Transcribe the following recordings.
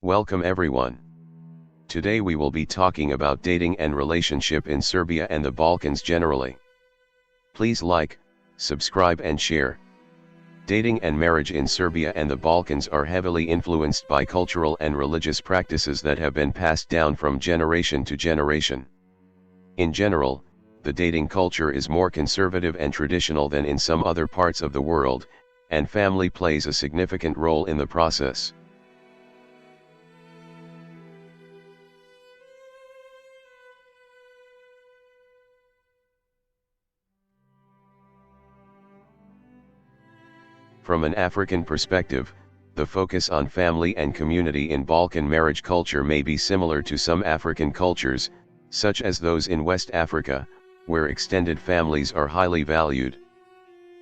Welcome everyone. Today we will be talking about dating and relationship in Serbia and the Balkans generally. Please like, subscribe and share. Dating and marriage in Serbia and the Balkans are heavily influenced by cultural and religious practices that have been passed down from generation to generation. In general, the dating culture is more conservative and traditional than in some other parts of the world, and family plays a significant role in the process. From an African perspective, the focus on family and community in Balkan marriage culture may be similar to some African cultures, such as those in West Africa, where extended families are highly valued.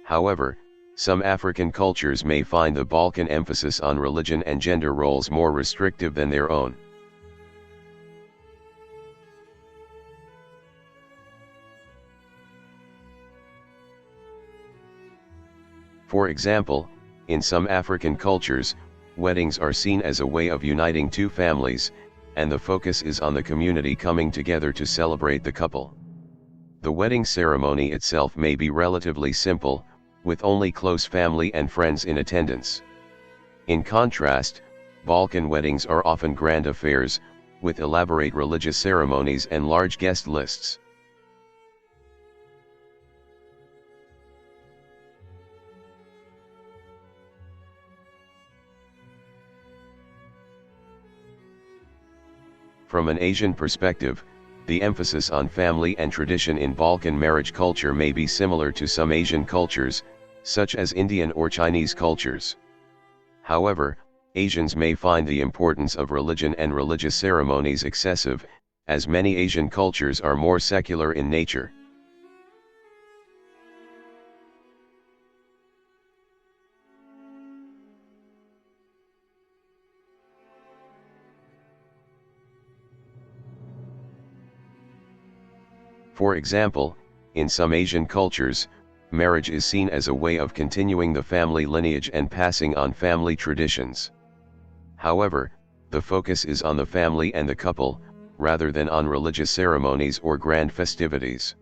However, some African cultures may find the Balkan emphasis on religion and gender roles more restrictive than their own. For example, in some African cultures, weddings are seen as a way of uniting two families, and the focus is on the community coming together to celebrate the couple. The wedding ceremony itself may be relatively simple, with only close family and friends in attendance. In contrast, Balkan weddings are often grand affairs, with elaborate religious ceremonies and large guest lists. From an Asian perspective, the emphasis on family and tradition in Balkan marriage culture may be similar to some Asian cultures, such as Indian or Chinese cultures. However, Asians may find the importance of religion and religious ceremonies excessive, as many Asian cultures are more secular in nature. For example, in some Asian cultures, marriage is seen as a way of continuing the family lineage and passing on family traditions. However, the focus is on the family and the couple, rather than on religious ceremonies or grand festivities.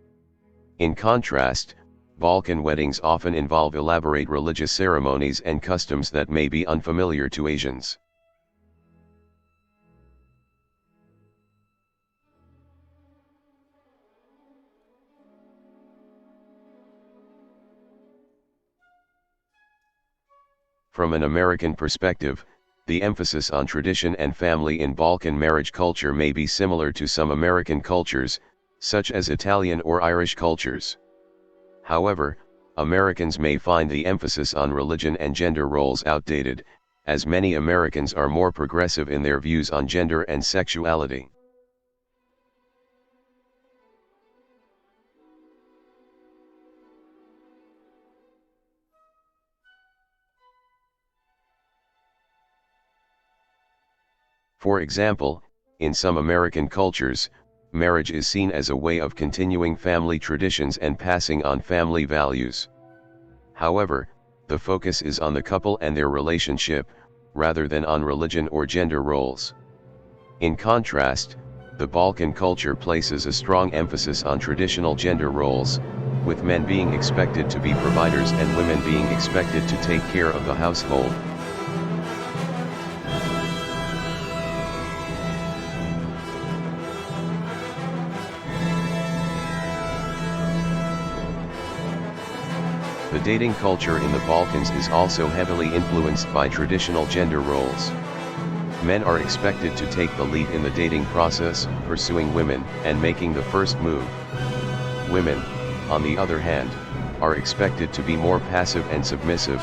In contrast, Balkan weddings often involve elaborate religious ceremonies and customs that may be unfamiliar to Asians. From an American perspective, the emphasis on tradition and family in Balkan marriage culture may be similar to some American cultures, such as Italian or Irish cultures. However, Americans may find the emphasis on religion and gender roles outdated, as many Americans are more progressive in their views on gender and sexuality. For example, in some American cultures, marriage is seen as a way of continuing family traditions and passing on family values. However, the focus is on the couple and their relationship, rather than on religion or gender roles. In contrast, the Balkan culture places a strong emphasis on traditional gender roles, with men being expected to be providers and women being expected to take care of the household. The dating culture in the Balkans is also heavily influenced by traditional gender roles. Men are expected to take the lead in the dating process, pursuing women, and making the first move. Women, on the other hand, are expected to be more passive and submissive,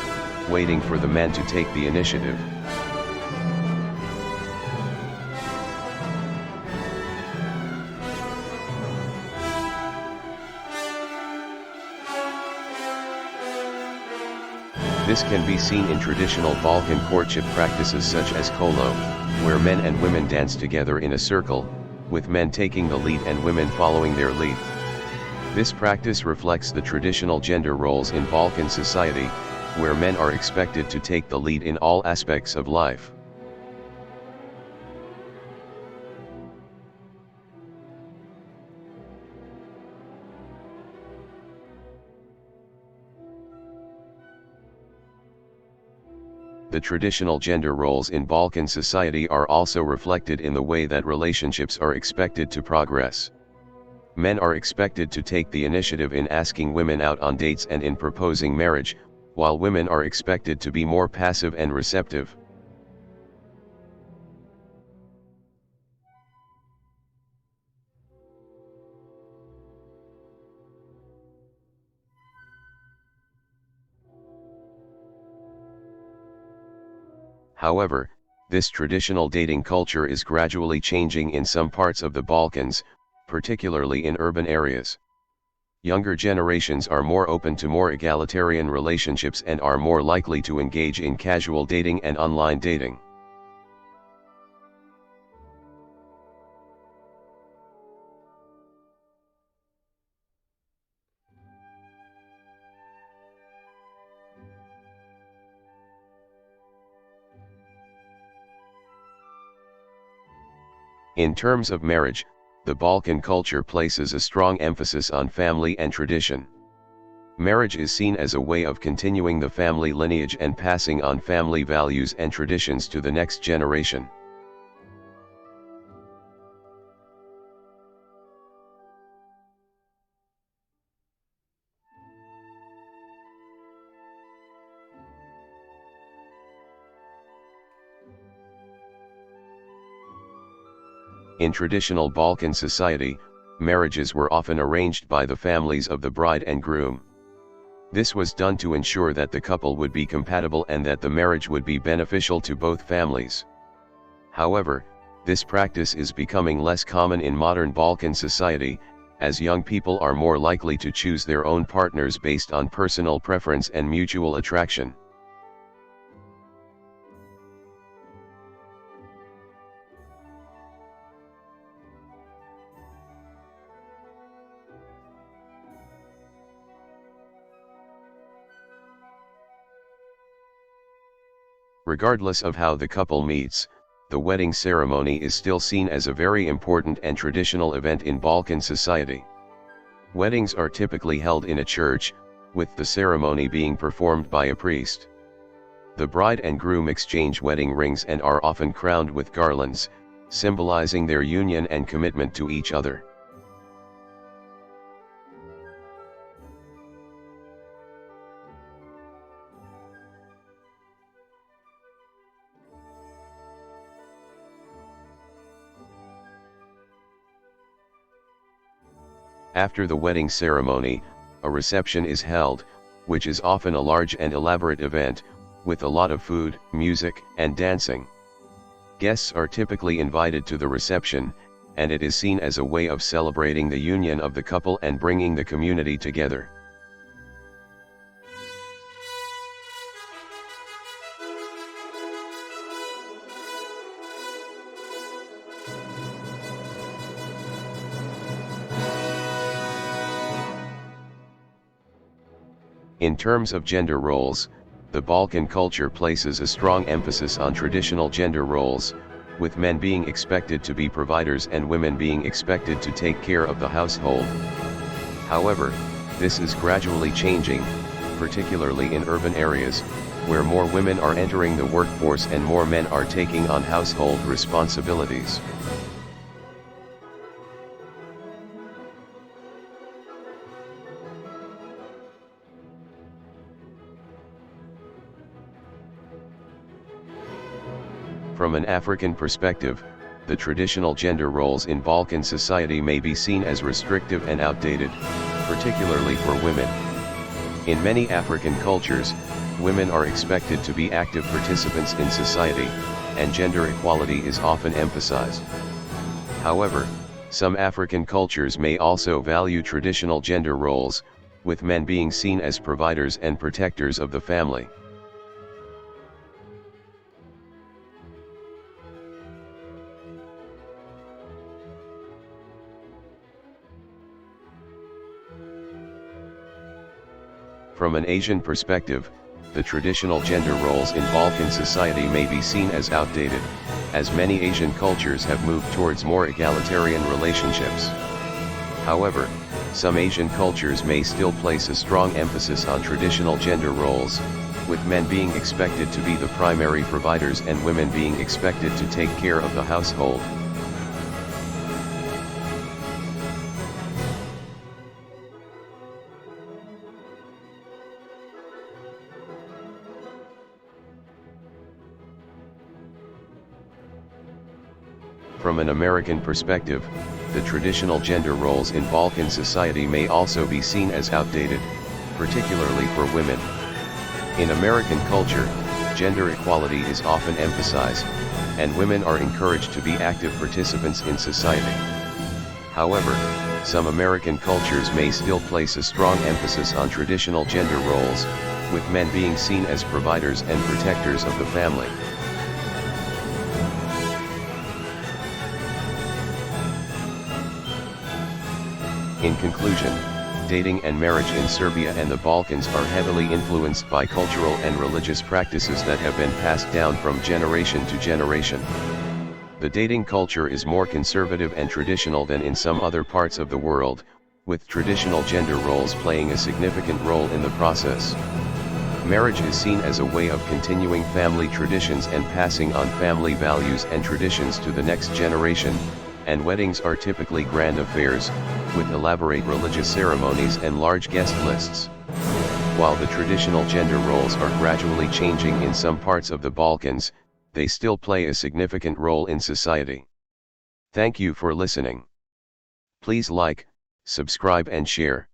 waiting for the man to take the initiative. This can be seen in traditional Balkan courtship practices such as kolo, where men and women dance together in a circle, with men taking the lead and women following their lead. This practice reflects the traditional gender roles in Balkan society, where men are expected to take the lead in all aspects of life. The traditional gender roles in Balkan society are also reflected in the way that relationships are expected to progress. Men are expected to take the initiative in asking women out on dates and in proposing marriage, while women are expected to be more passive and receptive. However, this traditional dating culture is gradually changing in some parts of the Balkans, particularly in urban areas. Younger generations are more open to more egalitarian relationships and are more likely to engage in casual dating and online dating. In terms of marriage, the Balkan culture places a strong emphasis on family and tradition. Marriage is seen as a way of continuing the family lineage and passing on family values and traditions to the next generation. In traditional Balkan society, marriages were often arranged by the families of the bride and groom. This was done to ensure that the couple would be compatible and that the marriage would be beneficial to both families. However, this practice is becoming less common in modern Balkan society, as young people are more likely to choose their own partners based on personal preference and mutual attraction. Regardless of how the couple meets, the wedding ceremony is still seen as a very important and traditional event in Balkan society. Weddings are typically held in a church, with the ceremony being performed by a priest. The bride and groom exchange wedding rings and are often crowned with garlands, symbolizing their union and commitment to each other. After the wedding ceremony, a reception is held, which is often a large and elaborate event, with a lot of food, music, and dancing. Guests are typically invited to the reception, and it is seen as a way of celebrating the union of the couple and bringing the community together. In terms of gender roles, the Balkan culture places a strong emphasis on traditional gender roles, with men being expected to be providers and women being expected to take care of the household. However, this is gradually changing, particularly in urban areas, where more women are entering the workforce and more men are taking on household responsibilities. From an African perspective, the traditional gender roles in Balkan society may be seen as restrictive and outdated, particularly for women. In many African cultures, women are expected to be active participants in society, and gender equality is often emphasized. However, some African cultures may also value traditional gender roles, with men being seen as providers and protectors of the family. From an Asian perspective, the traditional gender roles in Balkan society may be seen as outdated, as many Asian cultures have moved towards more egalitarian relationships. However, some Asian cultures may still place a strong emphasis on traditional gender roles, with men being expected to be the primary providers and women being expected to take care of the household. From an American perspective, the traditional gender roles in Balkan society may also be seen as outdated, particularly for women. In American culture, gender equality is often emphasized, and women are encouraged to be active participants in society. However, some American cultures may still place a strong emphasis on traditional gender roles, with men being seen as providers and protectors of the family. In conclusion, dating and marriage in Serbia and the Balkans are heavily influenced by cultural and religious practices that have been passed down from generation to generation. The dating culture is more conservative and traditional than in some other parts of the world, with traditional gender roles playing a significant role in the process. Marriage is seen as a way of continuing family traditions and passing on family values and traditions to the next generation, and weddings are typically grand affairs, with elaborate religious ceremonies and large guest lists. While the traditional gender roles are gradually changing in some parts of the Balkans, they still play a significant role in society. Thank you for listening. Please like, subscribe and share.